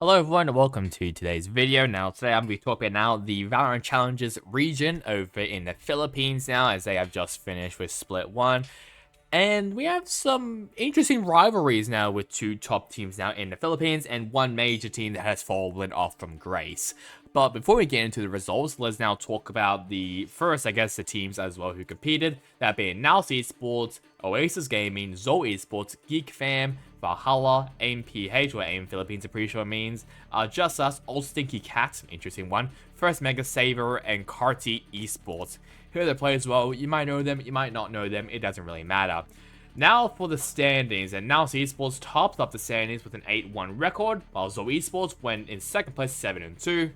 Hello everyone and welcome to today's video. Now today I'm going to be talking about the Valorant Challenges region over in the Philippines now, as they have just finished with Split 1. And we have some interesting rivalries now with two top teams now in the Philippines and one major team that has fallen off from grace. But before we get into the results, let's now talk about the first, the teams as well who competed. That being NAOS Esports, Oasis Gaming, Zoe Esports, Geek Fam, Valhalla, AIM PH, or AIM Philippines, I'm pretty sure it means, Just Us, Old Stinky Cat, interesting one, First Mega Saver, and Carty Esports. Here are the players. Well, you might know them, you might not know them, it doesn't really matter. Now for the standings, and NAOS Esports topped up the standings with an 8-1 record, while Zoe Esports went in second place 7-2.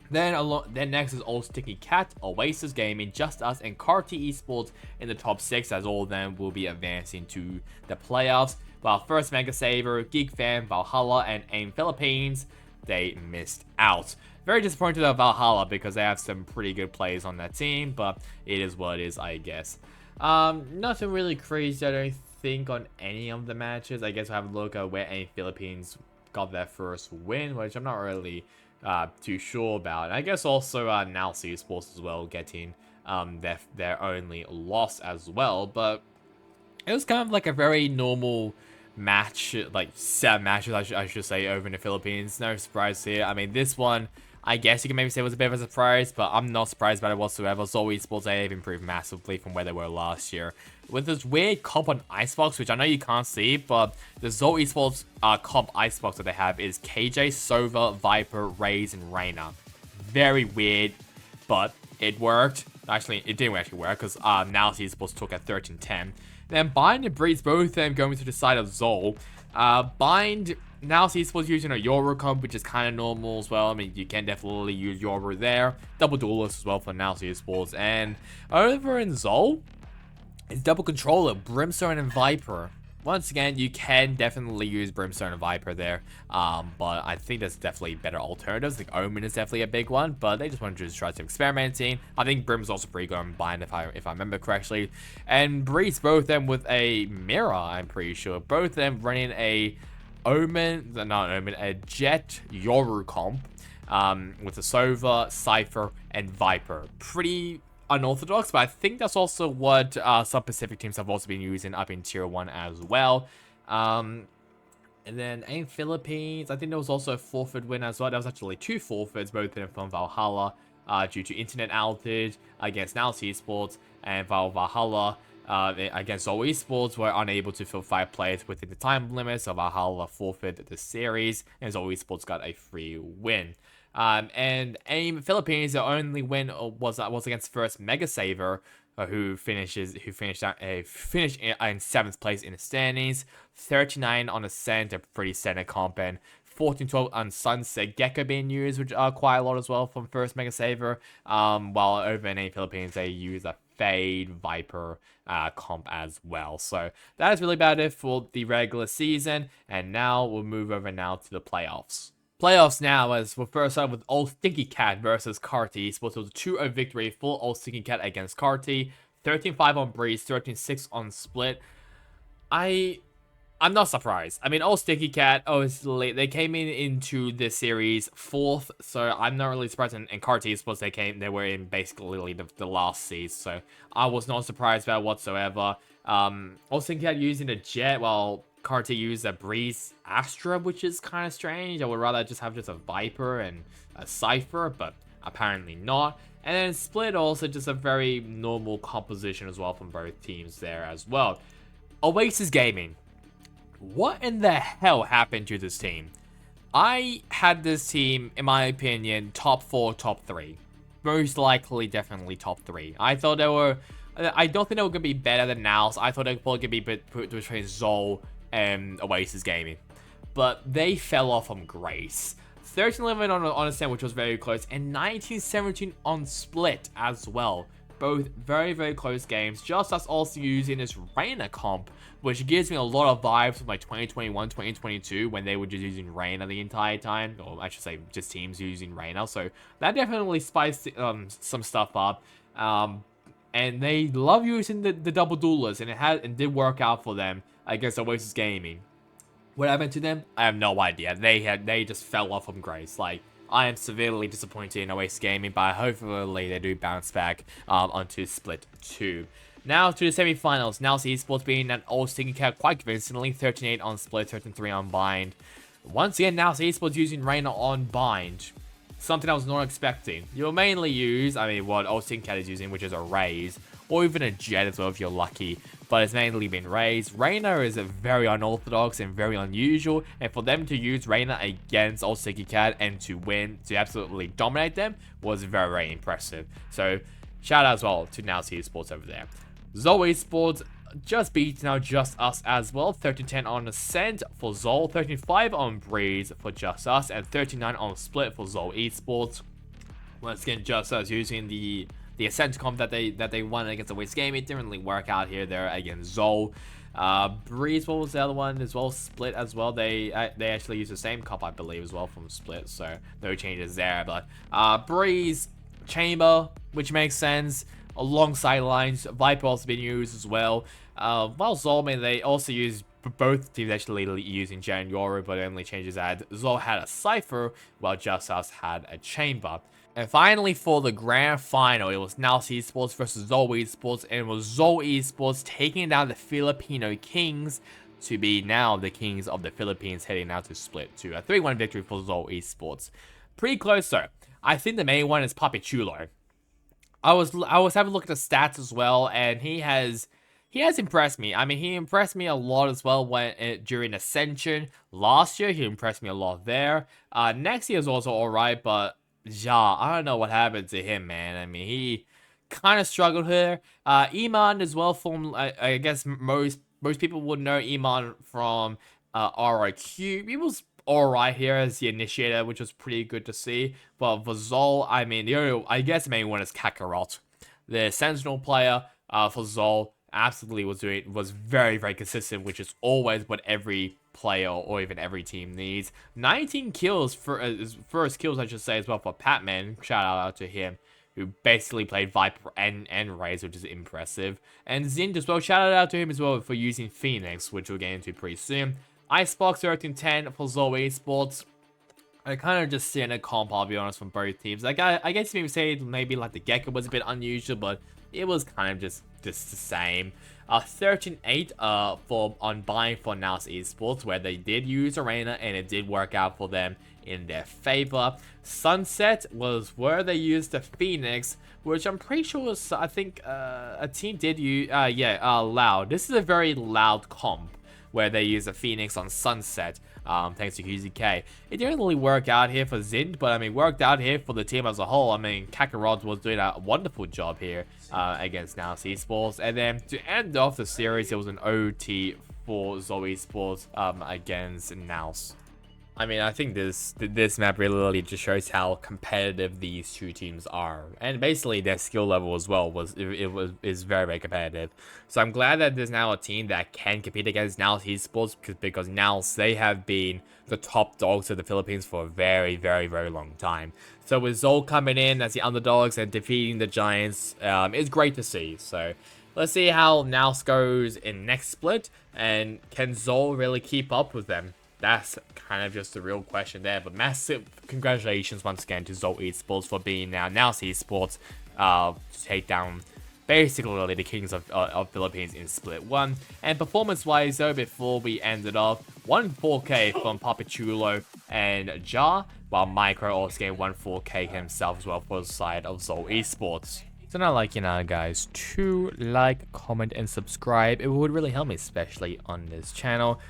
Then next is Old Sticky Cat, Oasis Gaming, Just Us, and Carty Esports in the top 6, as all of them will be advancing to the playoffs. While First Mega Saver, Geek Fan, Valhalla, and AIM Philippines, they missed out. Very disappointed about Valhalla because they have some pretty good players on that team, but it is what it is, I guess. Nothing really crazy, I don't think, on any of the matches. I guess we'll have a look at where AIM Philippines got their first win, which I'm not really too sure about. And I guess also NAOS Esports as well getting their only loss as well, but it was kind of like a very normal match, like set matches I should say, over in the Philippines. No surprise here. I mean, this one, I guess you can maybe say was a bit of a surprise, but I'm not surprised about it whatsoever. Zoe Esports, they have improved massively from where they were last year. With this weird comp on Icebox, which I know you can't see, but the Zoe Esports comp Icebox that they have is KJ, Sova, Viper, Raze, and Reyna. Very weird, but it worked. Actually, it didn't actually work because NAOS Esports took at 13-10. Then Bind and Breeze, both of them going to the side of Zol. Bind, now he's supposed to using a Yoru comp, which is kind of normal as well. I mean, you can definitely use Yoru there. Double Duelist as well for NAOS Esports. And over in Zol, it's double controller, Brimstone and Viper. Once again, you can definitely use Brimstone and Viper there, but I think there's definitely better alternatives. Like Omen is definitely a big one, but they just wanted to try some experimenting. I think Brim's also pretty good on Bind if I remember correctly. And Breeze, both of them with a Mirror, I'm pretty sure. Both of them running a a Jet Yoru comp with a Sova, Cypher, and Viper. Pretty unorthodox, but I think that's also what some Pacific teams have also been using up in Tier 1 as well. And then AIM Philippines, I think there was also a forfeit win as well. There was actually 2 forfeits, both of them from Valhalla, due to internet outage against NAOS Esports, and Valhalla against Zoe Esports were unable to fill 5 players within the time limit, so Valhalla forfeited the series, and Zoe Esports got a free win. And AIM Philippines, the only win was against First Mega Saver, who finished in 7th place in the standings, 39 on Ascent, a pretty standard comp, and 14-12 on Sunset Gecko being used, which are quite a lot as well from First Mega Saver. While over in AIM Philippines, they use a Fade Viper comp as well. So that is really about it for the regular season, and now we'll move over now to the playoffs. Playoffs now, as we'll first start with Old Stinky Cat versus Carty. Supposed to be a 2-0 victory for Old Stinky Cat against Carty. 13-5 on Breeze, 13-6 on Split. I'm not surprised. I mean, Old Stinky Cat, obviously, they came into this series 4th, so I'm not really surprised. And Carty, suppose they were in basically the last seed, so I was not surprised about it whatsoever. Old Stinky Cat using a Jet, while Carty used a Breeze Astra, which is kind of strange. I would rather just have a Viper and a Cypher, but apparently not. And then Split also just a very normal composition as well from both teams there as well. Oasis Gaming. What in the hell happened to this team? I had this team, in my opinion, top 4, top 3. Most likely, definitely top 3. I don't think they were going to be better than NAOS. I thought they were probably going to be between Zol and Oasis Gaming, but they fell off from grace. 13-11 on Ascent, which was very close, and 19-17 on Split as well. Both very, very close games. Just Us also using this Reyna comp, which gives me a lot of vibes from like 2021, 2022, when they were just using Reyna the entire time, or I should say just teams using Reyna. So that definitely spiced some stuff up. And they love using the double duelers, and it did work out for them against Oasis Gaming. What happened to them? I have no idea. They just fell off from grace. Like, I am severely disappointed in NAOS Gaming, but hopefully they do bounce back onto Split 2. Now to the semi-finals. NAOS Esports being an old stinking cat quite convincingly. 13-8 on Split, 13-3 on Bind. Once again, NAOS Esports using Reyna on Bind. Something I was not expecting. You'll mainly use, I mean, what old stinking cat is using, which is a Raze, or even a Jet as well if you're lucky. But it's mainly been Raze. Reyna is a very unorthodox and very unusual, and for them to use Reyna against Old Sticky Cat and to win, to absolutely dominate them, was very, very impressive. So, shout out as well to NAOS Esports over there. Zoe Esports just beat now Just Us as well. 13-10 on Ascent for Zol, 13-5 on Breeze for Just Us, and 13-9 on Split for Zol Esports. Once again, Just Us using the Ascent comp that they won against the Waste game. It didn't really work out here there against Zol. Breeze, what was the other one as well? Split as well. They actually used the same comp, I believe, as well from Split, so no changes there. But Breeze, Chamber, which makes sense. Alongside lines, Viper also been used as well. While Zol, I mean, they also use both teams actually using Jet and Yoru, but the only changes that Zol had a Cypher, while Just Us had a Chamber. And finally, for the grand final, it was NAOS Esports versus Zol Esports, and it was Zol Esports taking down the Filipino Kings to be now the Kings of the Philippines, heading now to Split 2. A 3-1 victory for Zol Esports. Pretty close though. I think the main one is Papi Chulo. I was having a look at the stats as well, and he has impressed me. I mean, he impressed me a lot as well during Ascension. Last year, he impressed me a lot there. Next year is also alright, but yeah, I don't know what happened to him, man. I mean, he kind of struggled here. Iman as well from, I guess most people would know Iman from RIQ. He was alright here as the initiator, which was pretty good to see. But for Zol, I mean, I guess the main one is Kakarot. The Sentinel player for Zol absolutely was very, very consistent, which is always what every player or even every team needs. 19 kills for first kills, I should say, as well for Patman. Shout out to him, who basically played Viper and Raze, which is impressive. And Zind as well, shout out to him as well for using Phoenix, which we'll get into pretty soon. Icebox 13-10 for Zoe Esports. I kind of just see in a comp, I'll be honest, from both teams. Like, I guess maybe say maybe like the Gecko was a bit unusual, but it was kind of just the same. 13-8 on buying for NAOS Esports, where they did use Arena and it did work out for them in their favor. Sunset was where they used the Phoenix, which I'm pretty sure was, I think, a team did use, Loud. This is a very loud comp, where they use a Phoenix on Sunset, thanks to QZK. It didn't really work out here for Zind, but I mean, worked out here for the team as a whole. I mean, Kakarot was doing a wonderful job here against NAOS Esports. And then to end off the series, it was an OT for Zoe Esports against NAOS. I mean, I think this map really just shows how competitive these two teams are, and basically their skill level as well is very, very competitive. So I'm glad that there's now a team that can compete against NAOS Esports, because NAOS, they have been the top dogs of the Philippines for a very, very, very long time. So with Zol coming in as the underdogs and defeating the Giants, it's great to see. So let's see how NAOS goes in next split, and can Zol really keep up with them? That's kind of just the real question there. But massive congratulations once again to Zol Esports for being now NAOS Esports to take down basically the Kings of Philippines in Split 1. And performance-wise though, before we ended off, 1 4K from Papi Chulo and Ja, while Micro also gave 1 4K himself as well for the side of Zol Esports. So now, like, guys, to like, comment, and subscribe. It would really help me, especially on this channel.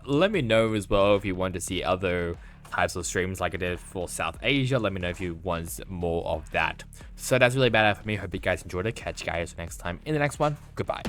Let me know as well if you want to see other types of streams like I did for South Asia. Let me know if you want more of that. So that's really bad for me. Hope you guys enjoyed it. Catch you guys next time in the next one. Goodbye.